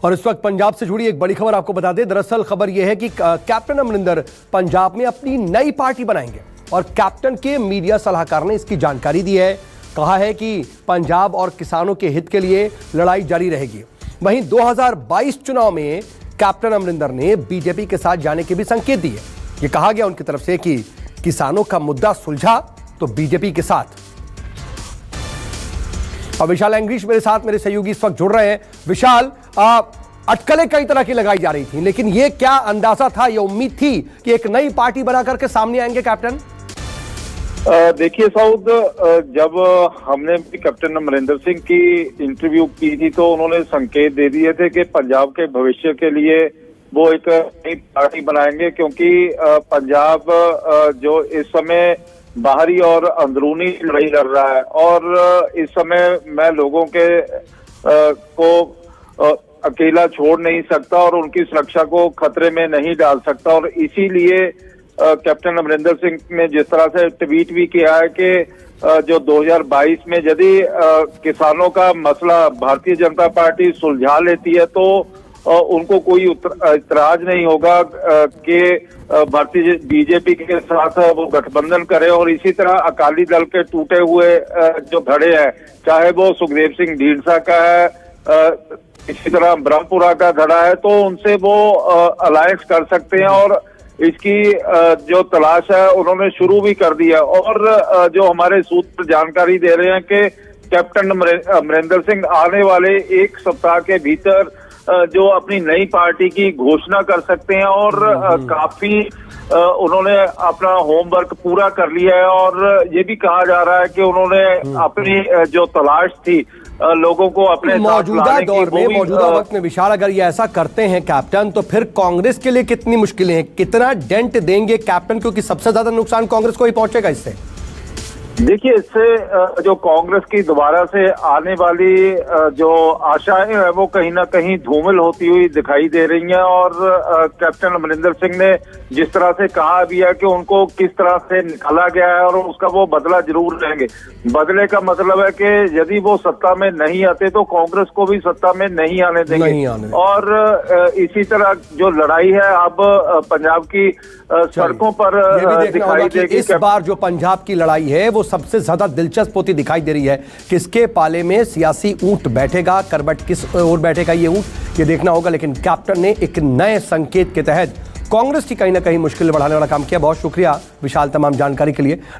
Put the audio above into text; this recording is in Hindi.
और इस वक्त पंजाब से जुड़ी एक बड़ी खबर आपको बता दें। दरअसल खबर यह है कि कैप्टन अमरिंदर पंजाब में अपनी नई पार्टी बनाएंगे और कैप्टन के मीडिया सलाहकार ने इसकी जानकारी दी है। कहा है कि पंजाब और किसानों के हित के लिए लड़ाई जारी रहेगी। वहीं 2022 चुनाव में कैप्टन अमरिंदर ने बीजेपी के साथ जाने के भी संकेत दिए। ये कहा गया उनकी तरफ से कि किसानों का मुद्दा सुलझा तो बीजेपी के साथ। और विशाल एंग्रीश मेरे साथ, मेरे सहयोगी इस वक्त जुड़ रहे हैं। विशाल, अटकलें कई तरह की लगाई जा रही थी, लेकिन ये क्या अंदाजा था, ये उम्मीद थी कि एक नई पार्टी बना करके सामने आएंगे कैप्टन? देखिए साउद, जब हमने कैप्टन अमरिंदर सिंह की इंटरव्यू की थी तो उन्होंने संकेत दे दिए थे कि पंजाब के भविष्य के लिए वो एक नई पार्टी बनाएंगे, क्योंकि पंजाब जो इस समय बाहरी और अंदरूनी लड़ाई लड़ रहा है और इस समय मैं लोगों के को अकेला छोड़ नहीं सकता और उनकी सुरक्षा को खतरे में नहीं डाल सकता। और इसीलिए कैप्टन अमरिंदर सिंह ने जिस तरह से ट्वीट भी किया है कि जो 2022 में यदि किसानों का मसला भारतीय जनता पार्टी सुलझा लेती है तो उनको कोई इतराज नहीं होगा कि भारतीय बीजेपी के साथ वो गठबंधन करे। और इसी तरह अकाली दल के टूटे हुए जो धड़े हैं, चाहे वो सुखदेव सिंह ढींढसा का है, इसी तरह ब्रह्मपुरा का धड़ा है, तो उनसे वो अलायंस कर सकते हैं और इसकी जो तलाश है उन्होंने शुरू भी कर दिया। और जो हमारे सूत्र जानकारी दे रहे हैं कि कैप्टन अमरिंदर सिंह आने वाले एक सप्ताह के भीतर जो अपनी नई पार्टी की घोषणा कर सकते हैं और काफी उन्होंने अपना होमवर्क पूरा कर लिया है। और ये भी कहा जा रहा है कि उन्होंने अपनी जो तलाश थी लोगों को अपने मौजूदा दौर में, मौजूदा वक्त में विशाल, अगर ये ऐसा करते हैं कैप्टन, तो फिर कांग्रेस के लिए कितनी मुश्किलें हैं, कितना डेंट देंगे कैप्टन, क्योंकि सबसे ज्यादा नुकसान कांग्रेस को ही पहुंचेगा इससे। देखिए, इससे जो कांग्रेस की दोबारा से आने वाली जो आशाएं हैं वो कहीं ना कहीं धूमिल होती हुई दिखाई दे रही हैं। और कैप्टन अमरिंदर सिंह ने जिस तरह से कहा भी है कि उनको किस तरह से निकाला गया है और उसका वो बदला जरूर लेंगे। बदले का मतलब है कि यदि वो सत्ता में नहीं आते तो कांग्रेस को भी सत्ता में नहीं आने देंगे। और इसी तरह जो लड़ाई है अब पंजाब की सड़कों पर दिखाई देगी। इस बार जो पंजाब की लड़ाई है वो सबसे ज्यादा दिलचस्प होती दिखाई दे रही है। किसके पाले में सियासी ऊंट बैठेगा, करबट किस ओर बैठेगा ये ऊंट, ये देखना होगा। लेकिन कैप्टन ने एक नए संकेत के तहत कांग्रेस की कहीं ना कहीं मुश्किल बढ़ाने वाला काम किया। बहुत शुक्रिया विशाल तमाम जानकारी के लिए।